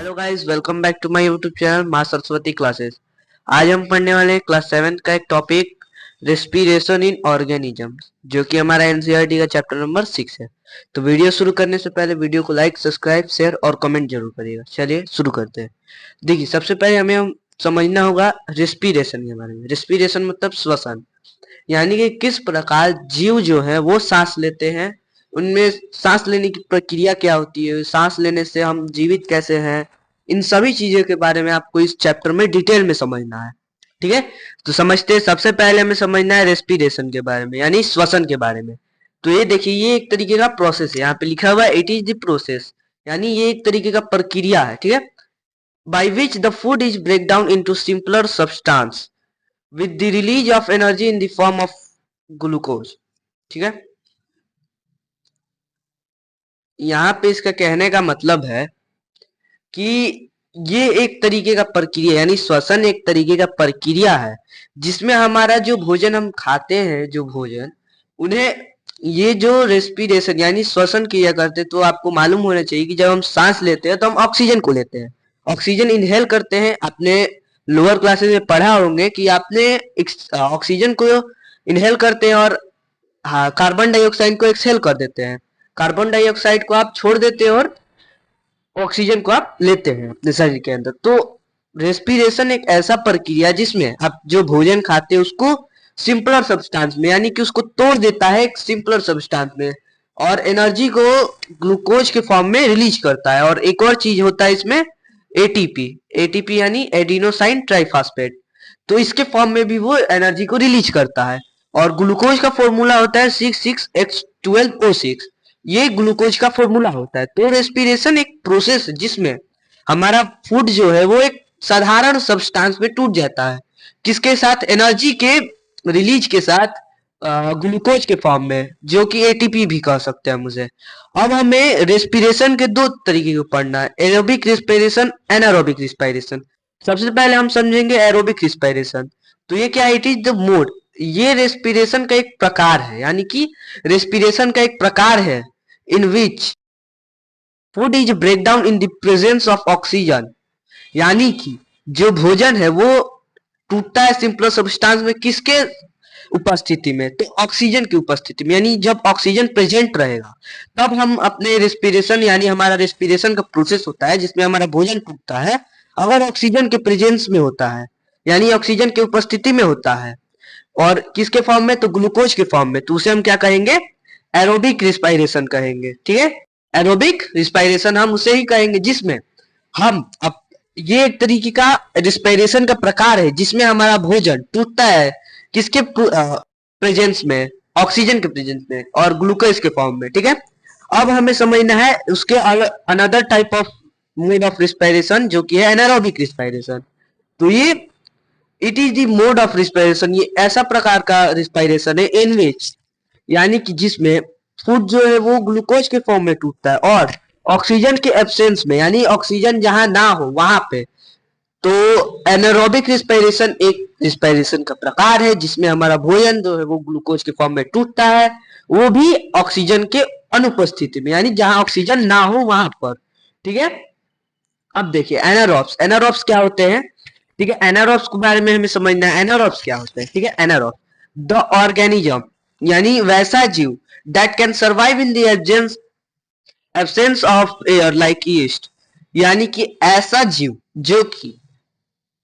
Hello guys, welcome back to my YouTube channel Maa Saraswati classes. आज हम पढ़ने वाले हैं क्लास 7 का एक टॉपिक रेस्पिरेशन इन ऑर्गेनिजम्स, जो कि हमारा एनसीईआरटी का चैप्टर नंबर 6 है। तो वीडियो शुरू करने से पहले वीडियो को लाइक, सब्सक्राइब, शेयर और कमेंट जरूर करिएगा। चलिए शुरू करते हैं। देखिए, सबसे पहले हमें समझना होगा रेस्पिरेशन के बारे में। रेस्पिरेशन मतलब श्वसन, यानी कि किस प्रकार जीव जो है वो सांस लेते हैं, उनमें सांस लेने की प्रक्रिया क्या होती है, सांस लेने से हम जीवित कैसे हैं, इन सभी चीजों के बारे में आपको इस चैप्टर में डिटेल में समझना है। ठीक है, तो समझते हैं। सबसे पहले हमें समझना है रेस्पिरेशन के बारे में, यानी श्वसन के बारे में। तो ये देखिए, ये एक तरीके का प्रोसेस है। यहाँ पे लिखा हुआ है इट इज द प्रोसेस, यानी ये एक तरीके का प्रक्रिया है। ठीक है, by which the food is break down into simpler substance with the release of energy in the form of glucose। ठीक है, यहाँ पे इसका कहने का मतलब है कि ये एक तरीके का प्रक्रिया, यानी श्वसन एक तरीके का प्रक्रिया है जिसमें हमारा जो भोजन हम खाते हैं, जो भोजन, उन्हें ये जो रेस्पिरेशन यानी श्वसन किया करते हैं। तो आपको मालूम होना चाहिए कि जब हम सांस लेते हैं तो हम ऑक्सीजन को लेते हैं, ऑक्सीजन इनहेल करते हैं। आपने लोअर क्लासेस में पढ़ा होंगे कि आपने ऑक्सीजन को इनहेल करते हैं और हाँ, कार्बन डाइऑक्साइड को एक्सहेल कर देते हैं। कार्बन डाइऑक्साइड को आप छोड़ देते हैं और ऑक्सीजन को आप लेते हैं अपने शरीर के अंदर। तो रेस्पिरेशन एक ऐसा प्रक्रिया जिसमें आप जो भोजन खाते हैं उसको सिंपलर सब्सटेंस में, यानी कि उसको तोड़ देता है एक सिंपलर सब्सटेंस में, और एनर्जी को ग्लूकोज के फॉर्म में रिलीज करता है। और एक और चीज होता है इसमें, एटीपी। एटीपी यानी एडिनोसाइन ट्राइफॉस्फेट, तो इसके फॉर्म में भी वो एनर्जी को रिलीज करता है। और ग्लूकोज का फॉर्मूला होता है 66H12O6, ये ग्लूकोज का फॉर्मूला होता है। तो रेस्पिरेशन एक प्रोसेस जिसमें हमारा फूड जो है वो एक साधारण सब्सटेंस में टूट जाता है, किसके साथ, एनर्जी के रिलीज के साथ, ग्लूकोज के फॉर्म में, जो कि एटीपी भी कह सकते हैं मुझे। अब हमें रेस्पिरेशन के दो तरीके को पढ़ना है, एरोबिक रेस्पिरेशन, एनारोबिक रेस्पिरेशन। सबसे पहले हम समझेंगे एरोबिक रेस्पिरेशन। तो ये क्या है, इट इज द मोड, ये रेस्पिरेशन का एक प्रकार है, यानी कि रेस्पिरेशन का एक प्रकार है in which food is break down in the presence of oxygen, यानी कि जो भोजन है वो टूटता है सिंपल सब्सटेंस में, किसके उपस्थिति में, तो ऑक्सीजन की उपस्थिति में। यानी जब ऑक्सीजन प्रेजेंट रहेगा तब हम अपने रेस्पिरेशन, यानी हमारा रेस्पिरेशन का प्रोसेस होता है जिसमें हमारा भोजन टूटता है। अगर ऑक्सीजन के प्रेजेंस में होता है, यानी ऑक्सीजन की उपस्थिति में होता है, और किसके फॉर्म में, तो ग्लूकोज के फॉर्म में, तो उसे हम क्या कहेंगे, एरोबिक रिस्पायरेशन कहेंगे। ठीक है, एरोबिक रिस्पायरेशन हम उसे ही कहेंगे जिसमें हम अब, ये एक तरीके का रिस्पायरेशन का प्रकार है जिसमें हमारा भोजन टूटता है किसके प्रेजेंस में, ऑक्सीजन के प्रेजेंस में और ग्लूकोज के फॉर्म में। ठीक है, अब हमें समझना है उसके another type of mode of respiration, जो कि है एनारोबिक रिस्पायरेशन। तो ये it is the mode of respiration, ये ऐसा प्रकार का रिस्पायरेशन है इन विच, यानी कि जिसमें फूड जो है वो ग्लूकोज के फॉर्म में टूटता है और ऑक्सीजन के एब्सेंस में, यानी ऑक्सीजन जहां ना हो वहां पे। तो एनारोबिक रिस्पायरेशन एक रिस्पायरेशन का प्रकार है जिसमें हमारा भोजन जो है वो ग्लूकोज के फॉर्म में टूटता है, वो भी ऑक्सीजन के अनुपस्थिति में, यानी जहां ऑक्सीजन ना हो वहां पर। ठीक है, अब देखिए एनारोब्स, एनारोब्स क्या होते हैं। ठीक है, एनारोब्स के बारे में हमें समझना है, एनारोब्स क्या होते हैं। ठीक है, एनारोब द ऑर्गेनिज्म, यानी वैसा जीव that can survive in the absence of air like east, यानी कि ऐसा जीव जो कि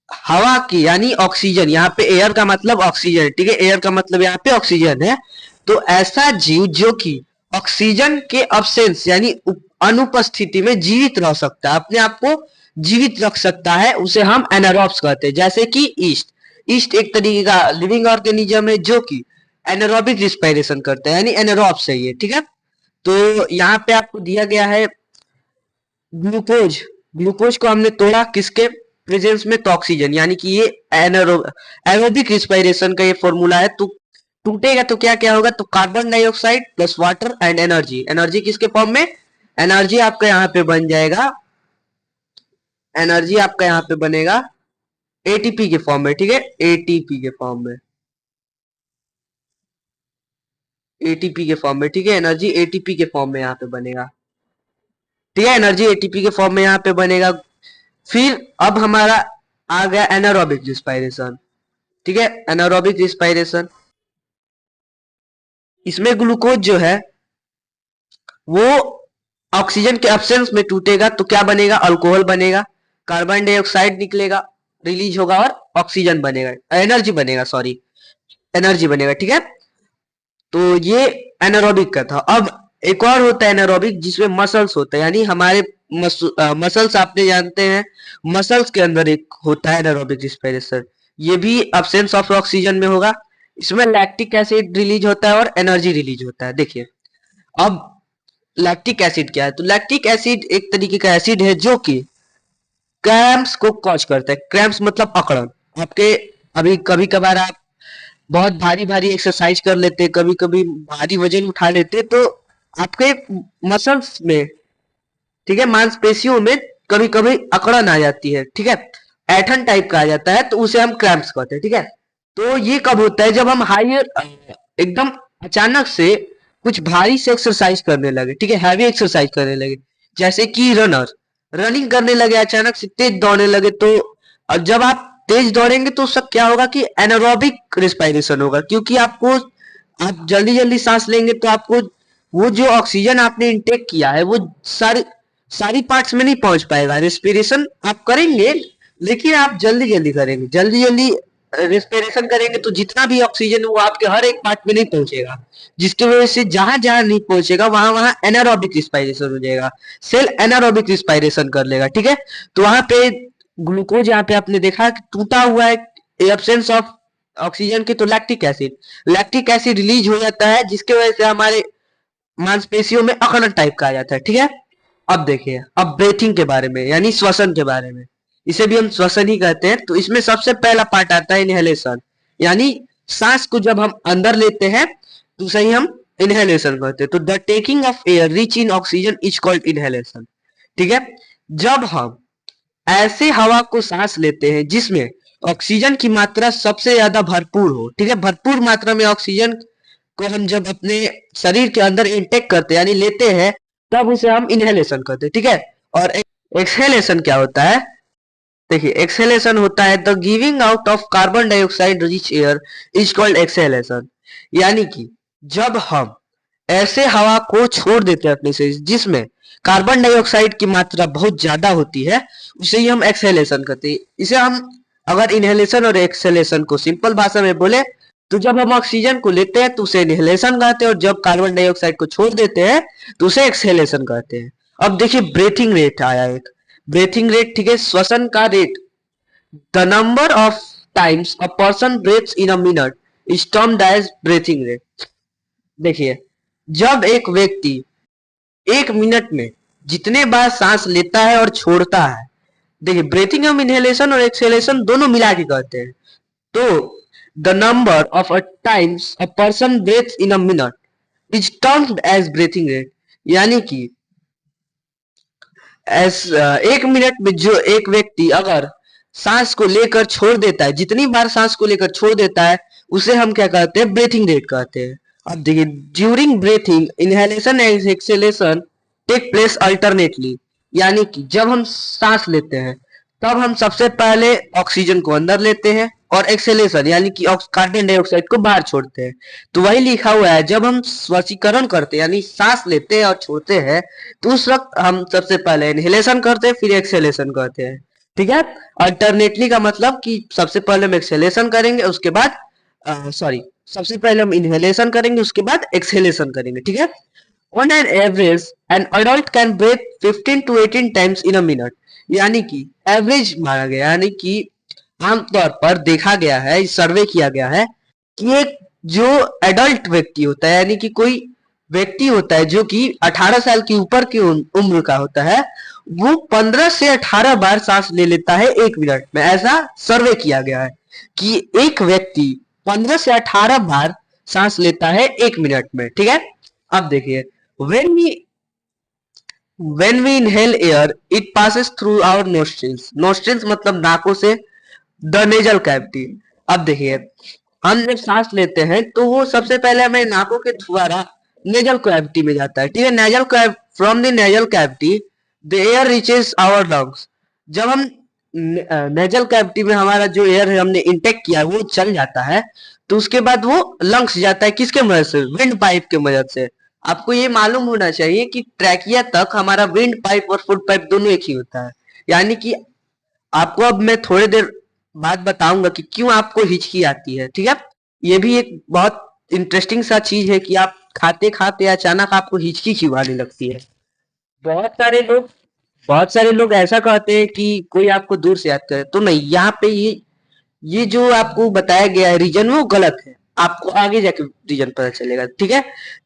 हवा की, यानी ऑक्सीजन, यहाँ पे एयर का मतलब ऑक्सीजन, ठीक है, एयर का मतलब यहाँ पे ऑक्सीजन है। तो ऐसा जीव जो कि ऑक्सीजन के अब्सेंस यानी अनुपस्थिति में जीवित रह सकता है, अपने आप को जीवित रख सकता है, उसे हम एनारोब्स कहते हैं। जैसे कि ईस्ट, ईस्ट एक तरीके का लिविंग ऑर्गेनिज्म है जो कि एनारोबिक रिस्पायरेशन करता है, यानी एनारोब्स है ये। ठीक है, तो यहाँ पे आपको दिया गया है ग्लूकोज, ग्लूकोज को हमने तोड़ा किसके प्रेजेंस में, तो ऑक्सीजन, यानी कि ये एरोबिक रिस्पायरेशन का ये फॉर्मूला है। तो टूटेगा तो क्या क्या होगा, तो carbon dioxide plus water and energy, energy किसके फॉर्म में, एनर्जी आपका यहाँ पे बन जाएगा, एनर्जी आपका यहाँ पे बनेगा एटीपी के फॉर्म में। ठीक है, एटीपी के फॉर्म में, एटीपी के फॉर्म में। ठीक है, एनर्जी एटीपी के फॉर्म में यहाँ पे बनेगा। ठीक है, एनर्जी एटीपी के फॉर्म में यहाँ पे बनेगा। फिर अब हमारा आ गया एनारोबिक रिस्पायरेशन। ठीक है, एनारोबिक रिस्पायरेशन, इसमें ग्लूकोज जो है वो ऑक्सीजन के एब्सेंस में टूटेगा तो क्या बनेगा, अल्कोहल बनेगा, कार्बन डाइऑक्साइड निकलेगा, रिलीज होगा और ऑक्सीजन बनेगा, एनर्जी बनेगा, सॉरी एनर्जी बनेगा। ठीक है, तो ये एनारोबिक का था। अब एक और होता है एनारोबिक जिसमें मसल्स होता है, यानी हमारे मसल्स आपने जानते हैं, मसल्स के अंदर एक होता है एनारोबिक रिस्पिरेशन, ये भी अब्सेंस ऑफ ऑक्सीजन में होगा। इसमें लैक्टिक एसिड रिलीज होता है और एनर्जी रिलीज होता है। देखिए अब लैक्टिक एसिड क्या है, तो लैक्टिक एसिड एक तरीके का एसिड है जो कि क्रैम्प्स को कॉज करता है। क्रैम्प्स मतलब अकड़न। आपके अभी कभी कभार आप बहुत भारी भारी एक्सरसाइज कर लेते, कभी कभी भारी वजन उठा लेते, तो आपके मसल्स में, ठीक है, मांसपेशियों में कभी कभी अकड़न आ जाती है। ठीक है, ऐठन टाइप का आ जाता है, तो उसे हम क्रैम्प्स कहते हैं। ठीक है, तो ये कब होता है, जब हम हाई एकदम अचानक से कुछ भारी से एक्सरसाइज करने लगे, ठीक है, हैवी एक्सरसाइज करने लगे, जैसे कि रनर रनिंग करने लगे, अचानक से तेज दौड़ने लगे, तो और जब आप तेज दौड़ेंगे तो उसका क्या होगा कि एनारोबिक रिस्पायरेशन होगा, क्योंकि आपको आप जल्दी जल्दी सांस लेंगे तो आपको वो जो ऑक्सीजन आपने इंटेक किया है वो सारी सारी पार्ट्स में नहीं पहुंच पाएगा। रेस्पिरेशन आप करेंगे लेकिन आप जल्दी जल्दी करेंगे, जल्दी जल्दी रेस्पिरेशन करेंगे तो जितना भी ऑक्सीजन वो आपके हर एक पार्ट में नहीं पहुंचेगा, जिसकी वजह से जहां जहां नहीं पहुंचेगा वहां वहां एनारोबिक रिस्पायरेशन हो जाएगा, सेल एनारोबिक रिस्पायरेशन कर लेगा। ठीक है, तो वहां पे ग्लूकोज यहाँ पे आपने देखा कि टूटा हुआ है, एब्सेंस ऑफ ऑक्सीजन की, तो लैक्टिक एसिड रिलीज हो जाता है, जिसकी वजह से हमारे मांसपेशियों में अकड़न टाइप का आ जाता है। ठीक है, अब देखिए, अब ब्रीथिंग के बारे में, यानी श्वसन के बारे में, इसे भी हम श्वसन ही कहते हैं। तो इसमें सबसे पहला पार्ट आता है इनहेलेशन, यानी सांस को जब हम अंदर लेते हैं तो उसे ही हम इनहेलेशन कहते हैं। तो the taking of air rich in oxygen is called inhalation. ठीक है, जब हम ऐसे हवा को सांस लेते हैं जिसमें ऑक्सीजन की मात्रा सबसे ज्यादा भरपूर हो, ठीक है, भरपूर मात्रा में ऑक्सीजन को हम जब अपने शरीर के अंदर इंटेक करते हैं यानी लेते हैं, तब उसे हम इनहेलेशन करते हैं। ठीक है, और एक्सहेलेशन क्या होता है, देखिए एक्सहेलेशन होता है the giving out of carbon dioxide rich air is called exhalation, यानी कि जब हम ऐसे हवा को छोड़ देते हैं अपने से जिसमें कार्बन डाइऑक्साइड की मात्रा बहुत ज्यादा होती है, उसे ही हम एक्सहेलेशन कहते हैं। इसे हम अगर इनहेलेशन और एक्सहेलेशन को सिंपल भाषा में बोले तो जब हम ऑक्सीजन को लेते हैं तो उसे इनहेलेशन कहते हैं, और जब कार्बन डाइऑक्साइड को छोड़ देते हैं तो उसे एक्सहेलेशन कहते हैं। अब देखिए ब्रीथिंग रेट आया एक, ब्रीथिंग रेट, ठीक है, श्वसन का rate, the number of times a person breathes in a minute is termed as breathing rate. देखिए जब एक व्यक्ति एक मिनट में जितने बार सांस लेता है और छोड़ता है, देखिए ब्रीथिंग हम इनहेलेशन और एक्सहेलेशन दोनों मिला के कहते हैं, तो the number of a times a person breathes in a minute is termed as breathing rate, यानी कि एक मिनट में जो एक व्यक्ति अगर सांस को लेकर छोड़ देता है, जितनी बार सांस को लेकर छोड़ देता है उसे हम क्या कहते हैं, ब्रीथिंग रेट कहते हैं। अब देखिए during breathing inhalation and exhalation take place alternately, यानी कि जब हम सांस लेते हैं तब हम सबसे पहले ऑक्सीजन को अंदर लेते हैं और एक्सेलेशन यानी कि कार्बन डाइऑक्साइड को बाहर छोड़ते हैं। तो वही लिखा हुआ है, जब हम श्वसीकरण करते हैं यानी सांस लेते हैं और छोड़ते हैं तो उस वक्त हम सबसे पहले इनहेलेशन करते हैं फिर एक्सेलेशन करते हैं। ठीक है, अल्टरनेटली का मतलब कि सबसे पहले हम एक्सेलेशन करेंगे उसके बाद सॉरी सबसे पहले हम इनहेलेशन करेंगे उसके बाद एक्सेलेशन करेंगे। ठीक है, on an average an adult can breathe 15 to 18 times in a minute, यानी कि एवरेज माना गया, यानी कि आमतौर पर देखा गया है, सर्वे किया गया है कि एक जो एडल्ट व्यक्ति होता है यानी कि कोई व्यक्ति होता है जो कि 18 साल की ऊपर की उम्र का होता है, वो 15 से 18 बार सांस ले लेता है एक मिनट में। ऐसा सर्वे किया गया है कि एक व्यक्ति 15 से 18 बार सांस लेता है एक मिनट में। ठीक है, अब देखिए when we inhale air it passes through our nostrils मतलब नाकों से, द नेजल कैविटी। अब देखिए हम जब सांस लेते हैं तो वो सबसे पहले हमें नाकों के द्वारा नेजल कैविटी में जाता है। ठीक है, nasal from the nasal cavity the air reaches our lungs, जब हम नेजल कैविटी में हमारा जो एयर है हमने इंटेक किया वो चल जाता है, तो उसके बाद वो लंग्स जाता है किसके मदद से? विंड पाइप के मदद से। आपको ये मालूम होना चाहिए कि ट्रैकिया तक हमारा विंड पाइप और फुट पाइप दोनों एक ही होता है। यानी कि आपको अब मैं थोड़ी देर बाद बताऊंगा कि क्यों आपको हिचकी आती है, ठीक है। ये भी एक बहुत इंटरेस्टिंग सा चीज है कि आप खाते खाते अचानक आपको हिचकी क्यों आने लगती है। बहुत सारे लोग बहुत सारे लोग ऐसा कहते हैं कि कोई आपको दूर से याद करे, तो नहीं, यहाँ पे ये जो आपको बताया गया है रीजन वो गलत है। आपको आगे जाके रीजन पता चलेगा, ठीक है।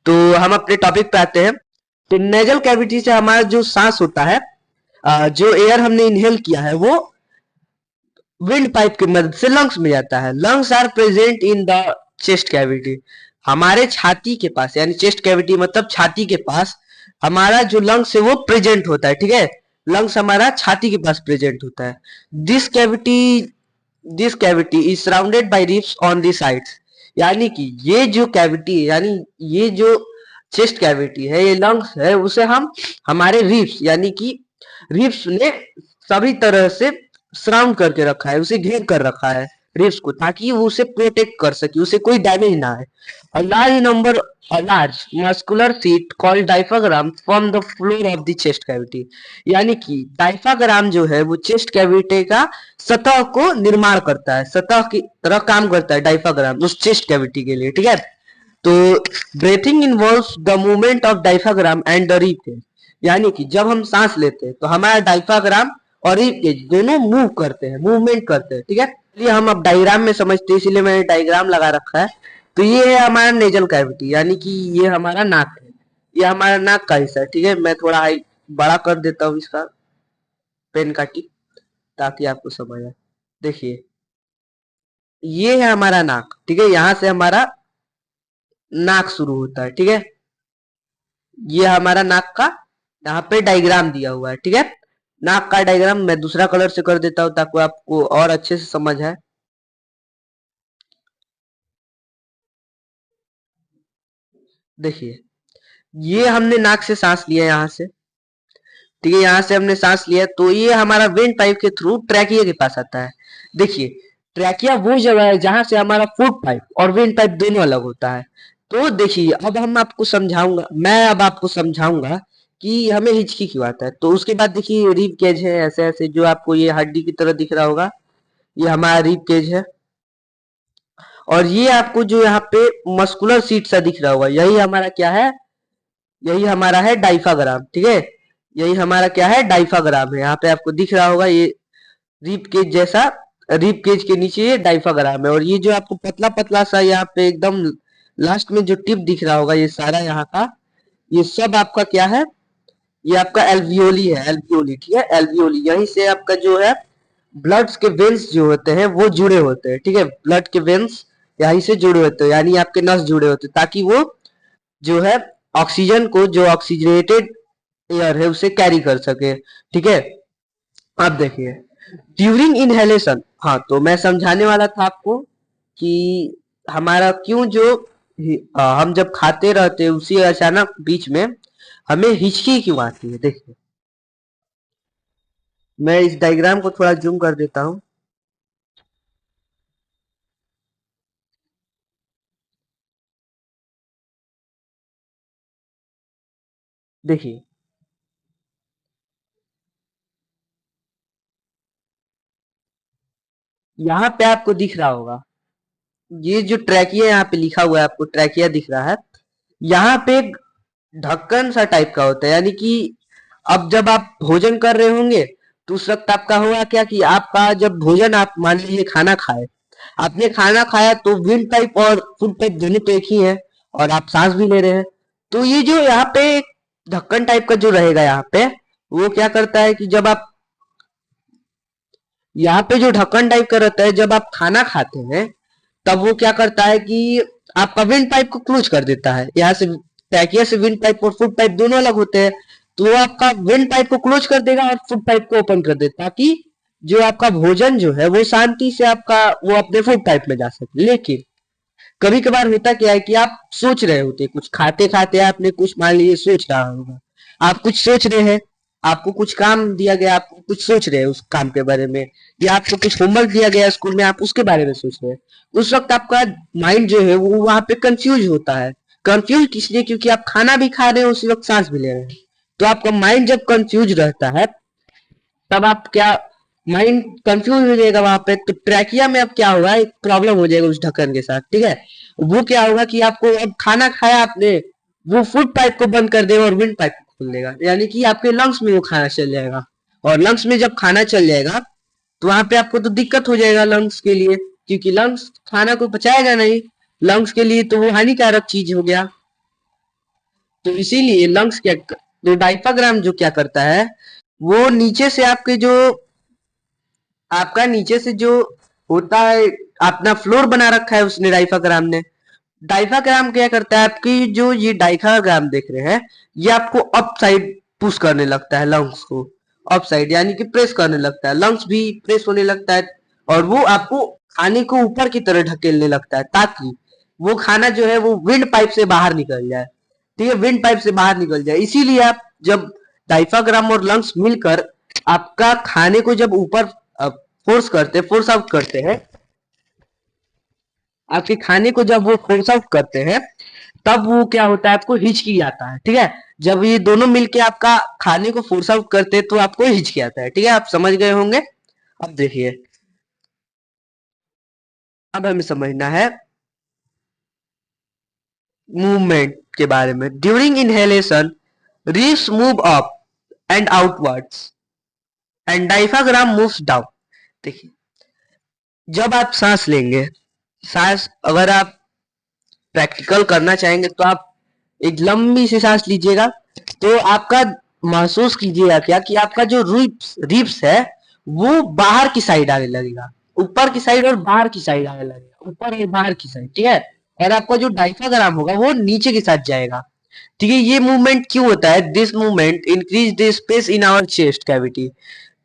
तो हम अपने टॉपिक पे आते हैं। तो नेजल कैविटी से हमारा जो सांस होता है, जो एयर हमने इनहेल किया है वो विंड पाइप की मदद से लंग्स में जाता है। Lungs are present in the chest cavity. हमारे छाती के पास, यानी चेस्ट कैविटी मतलब छाती के पास हमारा जो लंग्स है वो प्रेजेंट होता है, ठीक है। लंग्स हमारा छाती के पास प्रेजेंट होता है। This cavity this cavity is surrounded by ribs on the sides. यानी कि ये जो कैविटी है, यानी ये जो चेस्ट कैविटी है, ये लंग्स है, उसे हम हमारे रिब्स यानी कि रिब्स ने सभी तरह से सराउंड करके रखा है, उसे घेर कर रखा है रिब्स को, ताकि वो उसे प्रोटेक्ट कर सके, उसे कोई डैमेज ना आए। A large number, a large muscular sheet called diaphragm form the floor of the chest cavity। यानी कि डायफ्राग्राम जो है वो चेस्ट कैविटी का सतह को निर्माण करता है, सतह की तरह काम करता है डायफ्राग्राम उस चेस्ट कैविटी के लिए, ठीक है। तो breathing involves the movement of diaphragm and the rib cage. यानी कि जब हम सांस लेते हैं तो हमारा डायफ्राग्राम और रिब केज दोनों मूव करते हैं, मूवमेंट करते हैं, ठीक है। चलिए हम अब डायग्राम में समझते हैं, इसलिए मैंने डायग्राम लगा रखा है। तो ये है हमारा नेजल कैविटी, यानी कि ये हमारा नाक है, ये हमारा नाक का हिस्सा है, ठीक है। मैं थोड़ा हाई बड़ा कर देता हूँ इसका पेन का टिप, ताकि आपको समझ आए। देखिए, ये है हमारा नाक, ठीक है। यहाँ से हमारा नाक शुरू होता है, ठीक है। ये हमारा नाक का यहाँ पे डायग्राम दिया हुआ है, ठीक है। नाक का डायग्राम मैं दूसरा कलर से कर देता हूँ ताकि आपको और अच्छे से समझ आए। देखिए, ये हमने नाक से सांस लिया यहाँ से, ठीक है। यहाँ से हमने सांस लिया तो ये हमारा वेंट पाइप के थ्रू ट्रैकिया के पास आता है। देखिए, ट्रैकिया वो जगह है जहां से हमारा फूड पाइप और वेंट पाइप दोनों अलग होता है। तो देखिए, अब आपको समझाऊंगा कि हमें हिचकी क्यों आता है। तो उसके बाद देखिए, रिब केज है ऐसे ऐसे, जो आपको ये हड्डी की तरह दिख रहा होगा, ये हमारा रिब केज है। और ये आपको जो यहाँ पे मस्कुलर सीट सा दिख रहा होगा, यही हमारा क्या है? यही हमारा है डाइफाग्राम, ठीक है। यही हमारा क्या है? डाइफाग्राम है। यहाँ पे आपको दिख रहा होगा ये रिब केज जैसा, रिब केज के नीचे ये डाइफाग्राम है। और ये जो आपको पतला पतला सा यहाँ पे एकदम लास्ट में जो टिप दिख रहा होगा, ये सारा यहाँ का, ये सब आपका क्या है? ये आपका एल्वियोली है, एल्वियोली, ठीक है। एल्वियोली, यहीं से आपका जो है ब्लड के वेन्स जो होते हैं वो जुड़े होते हैं, ठीक है। ब्लड के वेन्स यहीं से जुड़े होते हैं, यानी आपके नस जुड़े होते हैं, ताकि वो जो है ऑक्सीजन को, जो ऑक्सीजनेटेड एयर है उसे कैरी कर सके, ठीक है। अब देखिए, ड्यूरिंग इनहेलेशन, हाँ तो मैं समझाने वाला था आपको कि हमारा क्यों जो हम जब खाते रहते हैं उसी अचानक बीच में हमें हिचकी क्यों आती है। देखिए, मैं इस डायग्राम को थोड़ा जूम कर देता हूँ। देखिए, यहाँ पे आपको दिख रहा होगा, ये जो ट्रैकिया यहाँ पे लिखा हुआ है, आपको ट्रैकिया दिख रहा है। यहाँ पे एक ढक्कन सा टाइप का होता है, यानी कि अब जब आप भोजन कर रहे होंगे तो उस वक्त आपका होगा क्या कि आपका जब भोजन, आप मान लीजिए खाना खाए, आपने खाना खाया तो विंड पाइप और फूड पाइप दोनों तो एक ही है, और आप सांस भी ले रहे हैं। तो ये जो यहाँ पे ढक्कन टाइप का जो रहेगा यहाँ पे, वो क्या करता है कि जब आप यहाँ पे जो ढक्कन टाइप का रहता है, जब आप खाना खाते हैं तब वो क्या करता है कि आपका विंड पाइप को क्लोज कर देता है। यहाँ से टैकिया से विंड पाइप और फुट पाइप दोनों अलग होते हैं, तो वो आपका विंड पाइप को क्लोज कर देगा और फुट पाइप को ओपन कर देता, ताकि जो आपका भोजन जो है वो शांति से आपका वो अपने फुट पाइप में जा सके। लेकिन कभी कभार होता क्या है कि आप सोच रहे होते, कुछ खाते खाते आपने कुछ मान लीजिए सोच रहा होगा, आप कुछ सोच रहे हैं, आपको कुछ काम दिया गया, आप कुछ सोच रहे हैं उस काम के बारे में, या आपको कुछ होमवर्क दिया गया स्कूल में, आप उसके बारे में सोच रहे हैं, उस वक्त आपका माइंड जो है वो वहां पे कंफ्यूज होता है। कंफ्यूज किस लिए? क्योंकि आप खाना भी खा रहे हैं, उसी वक्त सांस भी ले रहे हैं। तो आपका माइंड जब कंफ्यूज रहता है, तब आप क्या, माइंड कंफ्यूज हो जाएगा वहां पे, तो ट्रैकिया में अब क्या होगा, एक प्रॉब्लम हो जाएगा उस ढक्कन के साथ, ठीक है। वो क्या होगा कि आपको, अब खाना खाया आपने, वो फूड पाइप को बंद कर देगा और विंड पाइप को खोल देगा, यानी कि आपके लंग्स में वो खाना चल जाएगा। और लंग्स में जब खाना चल जाएगा तो वहां पे आपको तो दिक्कत हो जाएगा लंग्स के लिए, क्योंकि लंग्स खाना को पचाएगा नहीं, लंग्स के लिए तो वो हानिकारक चीज हो गया। तो इसीलिए लंग्स क्या, तो डायफ्राम जो क्या करता है, वो नीचे से आपके जो, आपका नीचे से जो होता है, अपना फ्लोर बना रखा है उसने, डायफ्राम ने। डायफ्राम क्या करता है, आपकी जो ये डायफ्राम देख रहे हैं, ये आपको अप साइड पुश करने लगता है लंग्स को, अप साइड यानी कि प्रेस करने लगता है, लंग्स भी प्रेस होने लगता है, और वो आपको खाने को ऊपर की तरह ढकेलने लगता है, ताकि वो खाना जो है वो विंड पाइप से बाहर निकल जाए, ठीक है, विंड पाइप से बाहर निकल जाए। इसीलिए आप जब डायफ्राम और लंग्स मिलकर आपका खाने को जब ऊपर फोर्स करते, फोर्स आउट करते हैं, आपके खाने को जब वो फोर्स आउट करते हैं, तब वो क्या होता है, आपको हिचकी आता है, ठीक है। जब ये दोनों मिलके आपका खाने को फोर्स आउट करते हैं तो आपको हिचकी आता है, ठीक है, आप समझ गए होंगे। अब देखिए, अब हमें समझना है मूवमेंट के बारे में। During inhalation ribs move up and outwards and diaphragm moves down. देखिए, जब आप सांस लेंगे, सांस अगर आप प्रैक्टिकल करना चाहेंगे तो आप एक लंबी सी सांस लीजिएगा, तो आपका महसूस कीजिएगा क्या कि आपका जो रिब्स रिब्स है वो बाहर की साइड आने लगेगा, ऊपर की साइड और बाहर की साइड आने लगेगा, ऊपर और बाहर की साइड, ठीक है। और आपका जो डायफ्राम होगा वो नीचे की साइड जाएगा, ठीक है। ये मूवमेंट क्यों होता है? This movement increase the space in our chest cavity.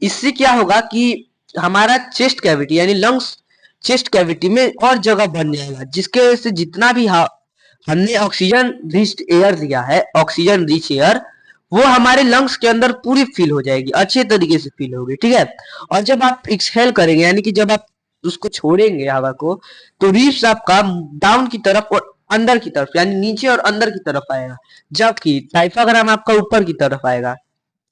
इससे क्या होगा कि हमारा चेस्ट कैविटी यानी लंग्स, चेस्ट कैविटी में और जगह बन जाएगा, जिसके वजह से जितना भी हमने ऑक्सीजन रिच एयर लिया है, ऑक्सीजन रिच एयर, वो हमारे लंग्स के अंदर पूरी फील हो जाएगी, अच्छे तरीके से फील होगी, ठीक है। और जब आप एक्सहेल करेंगे, यानी कि जब आप उसको छोड़ेंगे हवा को, तो रिब्स आपका डाउन की तरफ और अंदर की तरफ, यानी नीचे और अंदर की तरफ आएगा, जबकि डायफ्राम आपका ऊपर की तरफ आएगा,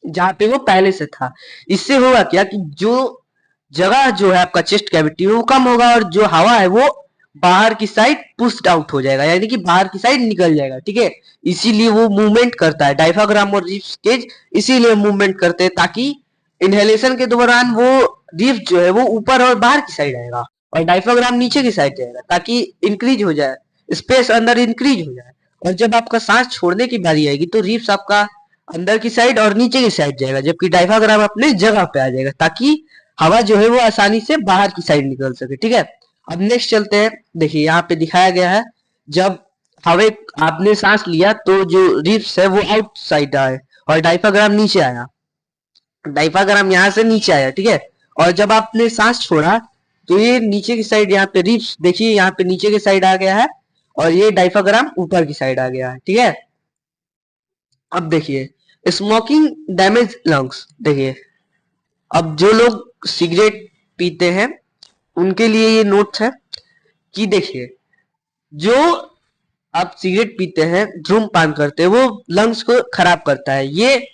जहां पे वो पहले से था। इससे होगा क्या कि जो जगह जो है आपका चेस्ट कैविटी में वो कम होगा, और जो हवा है वो बाहर की साइड पुश्ड आउट हो जाएगा, यानी कि बाहर की साइड निकल जाएगा, ठीक है। इसीलिए वो मूवमेंट करता है डायफ्राम और रिब्स केज, इसीलिए मूवमेंट करते हैं, ताकि इनहेलेशन के दौरान वो रिब्स जो है वो ऊपर और बाहर की साइड आएगा, और डायफ्राम नीचे की साइड जाएगा, ताकि इंक्रीज हो जाए, स्पेस अंदर इंक्रीज हो जाए। और जब आपका सांस छोड़ने की बारी आएगी तो रिब्स आपका अंदर की साइड और नीचे की साइड जाएगा, जबकि डायफ्राम अपने जगह पे आ जाएगा, ताकि हवा जो है वो आसानी से बाहर की साइड निकल सके, ठीक है। अब नेक्स्ट चलते हैं। देखिए, यहाँ पे दिखाया गया है, जब हवे आपने सांस लिया तो जो रिब्स है वो आउट साइड आए और डायफ्राम नीचे आया, डायफ्राम यहाँ से नीचे आया, ठीक है। और जब आपने सांस छोड़ा तो ये नीचे की साइड, यहाँ पे रिब्स देखिए यहाँ पे नीचे की साइड आ गया है, और ये डायफ्राम ऊपर की साइड आ गया है, ठीक है। अब देखिए, स्मोकिंग डैमेज लंग्स। देखिए, अब जो लोग सिगरेट पीते हैं उनके लिए ये नोट है कि देखिए, जो आप सिगरेट पीते हैं, धूम्रपान करते हैं, वो लंग्स को खराब करता है, ये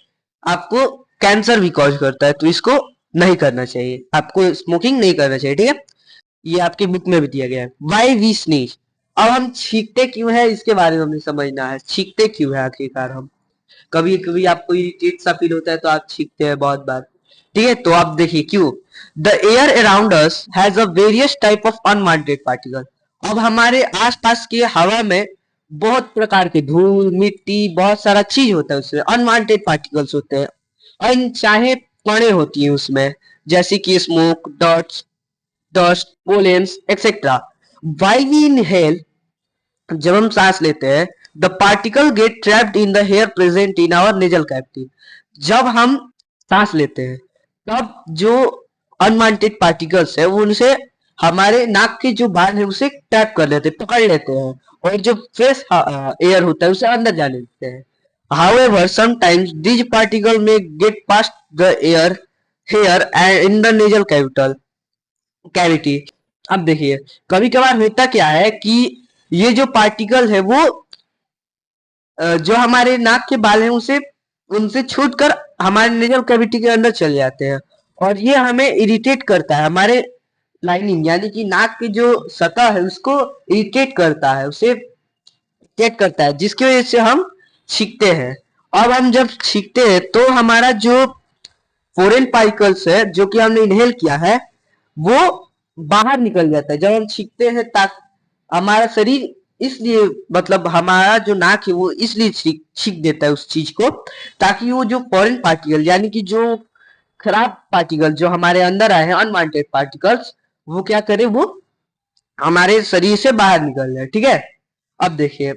आपको कैंसर भी कॉज करता है, तो इसको नहीं करना चाहिए, आपको स्मोकिंग नहीं करना चाहिए, ठीक है। ये आपके बुक में भी दिया गया है। Why we sneeze. अब हम छींकते क्यों है, इसके बारे में हमें समझना है, छींकते क्यों है आखिरकार हम। कभी कभी आपको इरिटेट सा फील होता है तो आप छींकते हैं बहुत बार, ठीक है। तो आप देखिए क्यों। The air around us has a various type of unwanted particle. अब हमारे आसपास की हवा में बहुत प्रकार के धूल मिट्टी बहुत सारा चीज होता है, उसमें अनवांटेड पार्टिकल्स होते हैं, अनचाहे कणें होती हैं उसमें, जैसे कि smoke, dust, pollens etcetera. While we inhale, जब हम सांस लेते हैं, the particle get trapped in the hair present in our nasal cavity. जब हम सांस लेते हैं तब जो अनवांटेड पार्टिकल्स है वो उनसे हमारे नाक के जो बाल है उसे टैप कर लेते हैं, पकड़ लेते हैं, और जो फ्रेश एयर होता है उसे अंदर जाने देते हैं, However, sometimes these particles may get past the air here and in the nasal cavity. अब देखिए कभी कभार होता क्या है कि ये जो पार्टिकल है वो जो हमारे नाक के बाल हैं उसे उनसे छूटकर हमारे नेजल कैविटी के अंदर चले जाते हैं और ये हमें इरिटेट करता है, हमारे लाइनिंग यानी कि नाक की जो सतह है उसको इरिटेट करता है, उसे इरिटेट करता है, जिसकी वजह से हम छींकते हैं। अब हम जब छींकते हैं तो हमारा जो फॉरेन पार्टिकल्स है जो कि हमने इनहेल किया है वो बाहर निकल जाता है जब हम छींकते हैं, ताकि हमारा शरीर इसलिए मतलब हमारा जो नाक है वो इसलिए छींक देता है उस चीज को, ताकि वो जो फॉरेन पार्टिकल यानी कि जो खराब पार्टिकल जो हमारे अंदर आए हैं अनवांटेड पार्टिकल्स, वो क्या करे, वो हमारे शरीर से बाहर निकल जाए। ठीक है, अब देखिए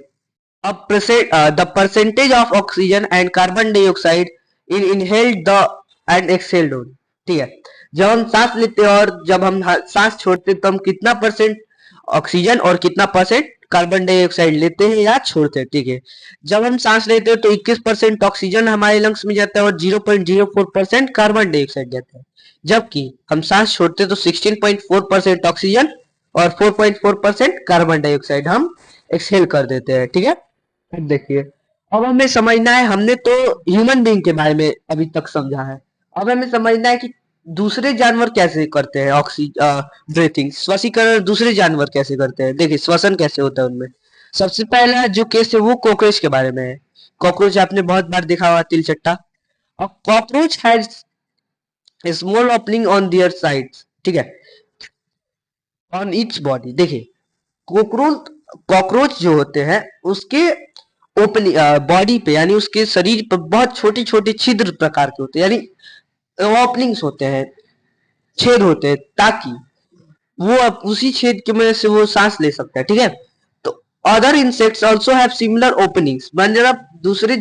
अब the percentage of oxygen and carbon dioxide in inhaled the end exhaled on. ठीक है, जब हम सांस लेते हैं और जब हम सांस छोड़ते हैं तो हम कितना परसेंट ऑक्सीजन और कितना परसेंट कार्बन डाइऑक्साइड लेते हैं या छोड़ते हैं। ठीक है, जब हम सांस लेते हैं तो 21% ऑक्सीजन हमारे लंग्स में जाता है और 0.04% कार्बन डाइऑक्साइड जाता है, जबकि हम सांस छोड़ते हैं तो 16.4% ऑक्सीजन और 4.4% कार्बन डाइऑक्साइड हम एक्सहेल कर देते हैं। ठीक है, अब देखिए अब हमें समझना है, हमने तो ह्यूमन बीइंग के बारे में अभी तक समझा है, अब हमें समझना है कि दूसरे जानवर कैसे करते हैं ब्रीथिंग, श्वसीकरण दूसरे जानवर कैसे करते हैं। देखिए श्वसन कैसे होता है उनमें। सबसे पहला जो केस है वो कॉकरोच के बारे में है। कॉकरोच आपने बहुत बार देखा हुआ, तिलचट्टा। और cockroach has small opening on their sides. ठीक है, ऑन इट्स बॉडी। देखिए कॉकरोच कॉकरोच जो होते हैं उसके ओपनिंग बॉडी पे यानी उसके शरीर पर बहुत छोटे छोटे छिद्र प्रकार के होते हैं, यानी ओपनिंग्स होते हैं, छेद होते हैं, ताकि वो अब उसी छेद की वजह से वो सांस ले सकता है। ठीक है, तो other insects also have similar openings, मतलब दूसरे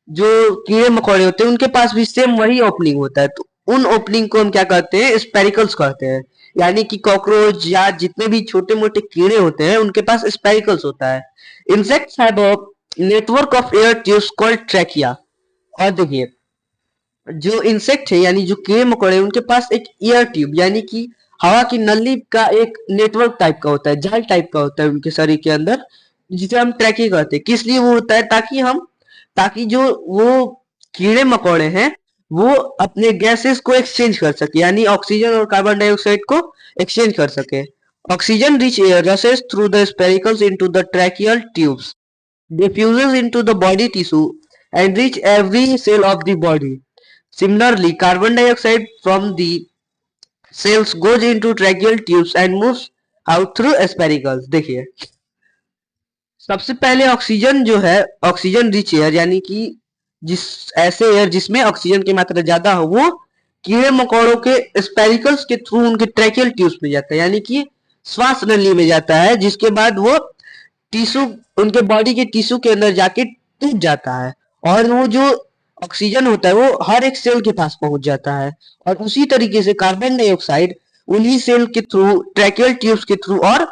जो कीड़े मकोड़े होते हैं उनके पास भी सेम वही ओपनिंग होता है, तो उन ओपनिंग को हम क्या कहते हैं, स्पेरिकल्स कहते हैं। यानी कि कॉकरोच या जितने भी छोटे मोटे कीड़े होते हैं उनके पास स्पेरिकल्स होता है। Insects have a network of air tubes called trachea. और देखिए जो इंसेक्ट है यानी जो कीड़े मकोड़े उनके पास एक एयर ट्यूब यानी कि हवा की नली का एक नेटवर्क टाइप का होता है, जाल टाइप का होता है उनके शरीर के अंदर, जिसे हम ट्रैकिया कहते हैं। किस लिए वो होता है, ताकि जो वो कीड़े मकोड़े हैं वो अपने गैसेस को एक्सचेंज कर सके, यानी ऑक्सीजन और कार्बन डाइऑक्साइड को एक्सचेंज कर सके। Oxygen rich air रसेस through the spiracles into the tracheal tubes, diffuses into the body tissue and reach every cell of the body. Similarly, carbon dioxide from the cells goes into tracheal tubes and moves out through aspiracles. देखिए सबसे पहले oxygen जो है, oxygen rich air यानी कि जिस ऐसे air जिसमें ऑक्सीजन की मात्रा ज्यादा हो, वो कीड़े मकोड़ों के स्पेरिकल्स के थ्रू उनके ट्रैकियल ट्यूब्स में जाता है, यानी कि श्वास नली में जाता है, जिसके बाद वो टिश्यू उनके बॉडी के टिश्यू के अंदर जाके टूट जाता है और वो जो ऑक्सीजन होता है वो हर एक सेल के पास पहुंच जाता है। और उसी तरीके से कार्बन डाइऑक्साइड उन्हीं सेल के थ्रू, ट्रैकियल ट्यूब्स के थ्रू और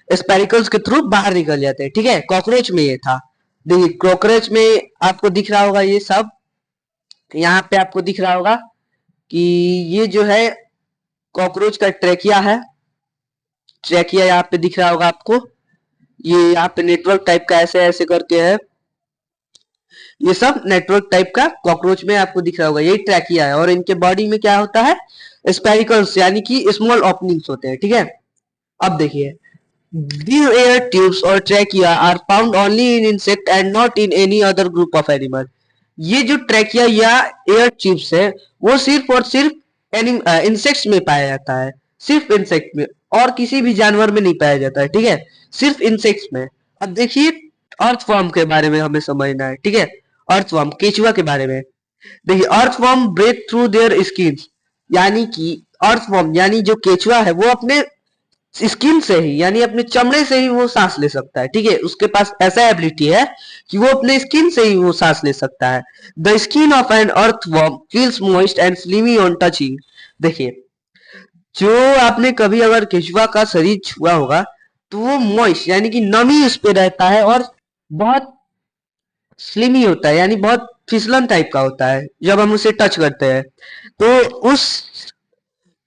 स्पेरिकल्स के थ्रू बाहर निकल जाते हैं। ठीक है, कॉकरोच में ये था। देखिए कॉकरोच में आपको दिख रहा होगा ये सब, यहाँ पे आपको दिख रहा होगा कि ये जो है कॉकरोच का ट्रैकिया है, ट्रैकिया यहाँ पे दिख रहा होगा आपको, ये यहाँ पे नेटवर्क टाइप का ऐसे ऐसे करके है, ये सब नेटवर्क टाइप का कॉकरोच में आपको दिख रहा होगा, यही ट्रैकिया है। और इनके बॉडी में क्या होता है, स्पेरिकल्स यानी कि स्मॉल ओपनिंग्स होते हैं। ठीक है, अब देखिए these air tubes or trachea are found only in insect and not in any other group of animal. ये जो ट्रैकिया या एयर ट्यूब्स है वो सिर्फ और सिर्फ इंसेक्ट्स में पाया जाता है, सिर्फ इंसेक्ट में, और किसी भी जानवर में नहीं पाया जाता है। ठीक है, सिर्फ इंसेक्ट्स में। अब देखिए अर्थवर्म के बारे में हमें समझना है। ठीक है, अर्थवर्म केचुआ के बारे में देखिए, earthworm breathe through their skin, यानी कि अर्थवर्म यानी जो केचुआ है वो अपने स्किन से ही यानी अपने चमड़े से ही वो सांस ले सकता है। ठीक है, उसके पास ऐसा एबिलिटी है कि वो अपने स्किन से ही वो सांस ले सकता है। The skin of an earthworm feels moist and slimy on touching. देखिए जो आपने कभी अगर केचुआ का शरीर छुआ होगा तो वो मॉइस्ट यानी कि नमी उस पे रहता है और बहुत स्लिमी होता है, यानी बहुत फिसलन टाइप का होता है जब हम उसे टच करते हैं। तो उस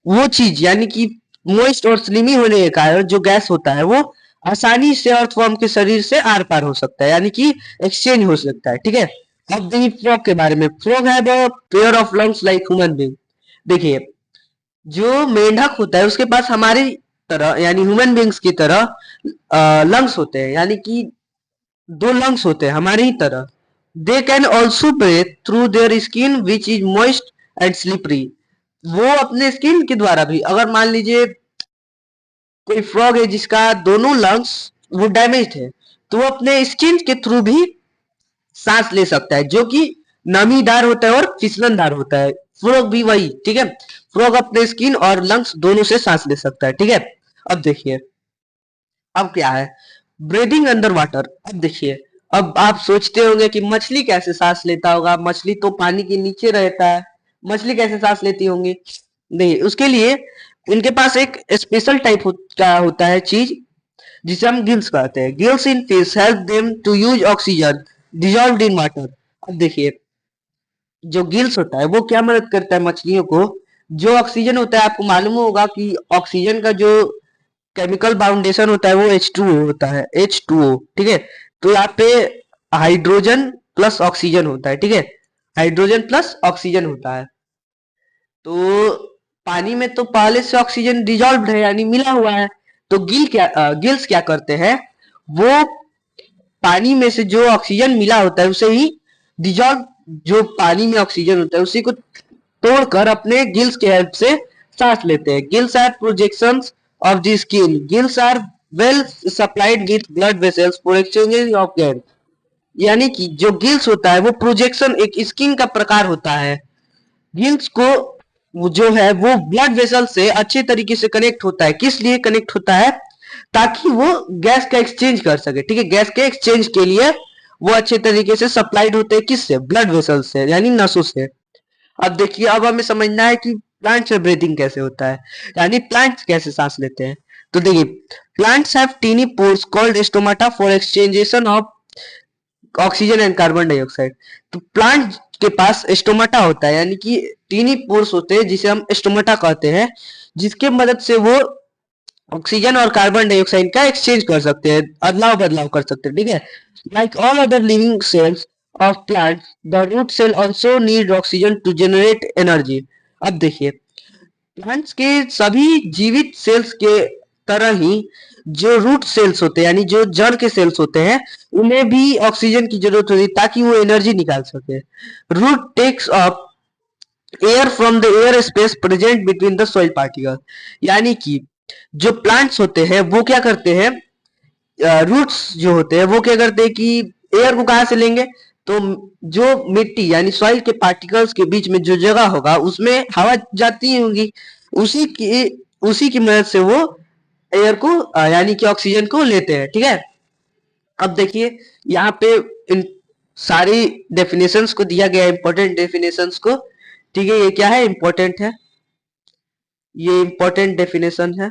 वो चीज यानी कि मोइस्ट और स्लिमी होने के कारण जो गैस होता है वो आसानी से अर्थवर्म के शरीर से आर पार हो सकता है, यानी कि एक्सचेंज हो सकता है। ठीक है, अब देखिए फ्रॉग के बारे में। फ्रॉग है वो pair of lungs like human being. देखिए जो मेंढक होता है उसके पास हमारी तरह यानी ह्यूमन बींग्स की तरह लंग्स होते हैं, यानी कि दो लंग्स होते हैं हमारी ही तरह। They can also breathe through their skin which is moist and slippery. वो अपने स्किन के द्वारा भी, अगर मान लीजिए कोई फ्रॉग है जिसका दोनों लंग्स वो डैमेज्ड है, तो वो अपने स्किन के थ्रू भी सांस ले सकता है, जो कि नमीदार होता है और फिसलनदार होता है। फ्रॉग भी वही, ठीक है, फ्रॉग अपने स्किन और लंग्स दोनों से सांस ले सकता है। ठीक है, अब देखिए अब क्या है ब्रीदिंग अंडर वाटर। अब देखिए, अब आप सोचते होंगे कि मछली कैसे सांस लेता होगा, मछली तो पानी के नीचे रहता है, मछली कैसे सांस लेती होंगी। नहीं, उसके लिए इनके पास एक स्पेशल टाइप का होता है चीज जिसे हम गिल्स कहते हैं। Gills in fish help them to use oxygen dissolved in water. अब देखिए जो गिल्स होता है वो क्या मदद करता है मछलियों को। जो ऑक्सीजन होता है, आपको मालूम होगा कि ऑक्सीजन का जो केमिकल बाउंडेशन होता है वो H2O होता है, H2O। ठीक है, तो यहाँ पे हाइड्रोजन प्लस ऑक्सीजन होता है। ठीक है, हाइड्रोजन प्लस ऑक्सीजन होता है। तो पानी में तो पहले से ऑक्सीजन डिजॉल्व है यानी मिला हुआ है। तो गिल्स क्या करते हैं, वो पानी में से जो ऑक्सीजन मिला होता है उसे ही डिजॉल्व, जो पानी में ऑक्सीजन होता है उसी को तोड़कर अपने गिल्स के हेल्प से सांस लेते हैं। Gills are projections of the skin. Gills are well supplied with blood vessels for exchanging of gas. यानी कि जो गिल्स होता है वो प्रोजेक्शन, एक स्किन का प्रकार होता है। गिल्स को वो जो है वो ब्लड वेसल से अच्छे तरीके से कनेक्ट होता है। किस लिए कनेक्ट होता है, ताकि वो गैस का एक्सचेंज कर सके। ठीक है, गैस के एक्सचेंज के लिए वो अच्छे तरीके से सप्लाइड होते हैं, किससे, ब्लड वेसल से यानी नसों से। अब देखिए, अब हमें समझना है कि प्लांट्स में ब्रीथिंग कैसे होता है, यानी प्लांट्स कैसे सांस लेते हैं। तो देखिए plants have tiny pores called stomata for exchange of oxygen and carbon dioxide. तो प्लांट के पास स्टोमाटा होता है, यानी कि टीनी पोर्स होते हैं जिसे हम स्टोमाटा कहते हैं, जिसके मदद से वो ऑक्सीजन और कार्बन डाइऑक्साइड का एक्सचेंज कर सकते हैं, अदलाव बदलाव कर सकते हैं। ठीक है, like all other living cells of plants the root cell also need oxygen to generate energy. अब देखिए प्लांट्स के सभी जीवित सेल्स के तरह ही जो रूट सेल्स होते हैं यानी जो जड़ के सेल्स होते हैं, उन्हें भी ऑक्सीजन की जरूरत होती है ताकि वो एनर्जी निकाल सके। Root takes up air from the air space present between the soil particle. यानी कि जो प्लांट्स होते हैं वो क्या करते हैं, रूट्स जो होते हैं वो क्या करते हैं कि एयर को कहां से लेंगे, तो जो मिट्टी यानी सॉइल के पार्टिकल्स के बीच में जो जगह होगा उसमें हवा जाती होगी, उसी की उसी की मदद से वो एयर को यानी कि ऑक्सीजन को लेते हैं। ठीक है, अब देखिए यहाँ पे इन सारी डेफिनेशंस को दिया गया है, इंपॉर्टेंट डेफिनेशंस को। ठीक है, ये क्या है, इंपॉर्टेंट है, ये इंपॉर्टेंट डेफिनेशन है।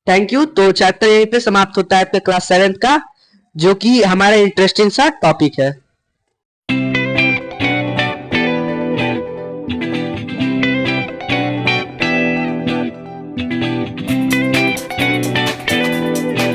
Thank you. तो चैप्टर यहीं पे समाप्त होता है आपके क्लास 7 का, जो कि हमारा इंटरेस्टिंग सा टॉपिक है।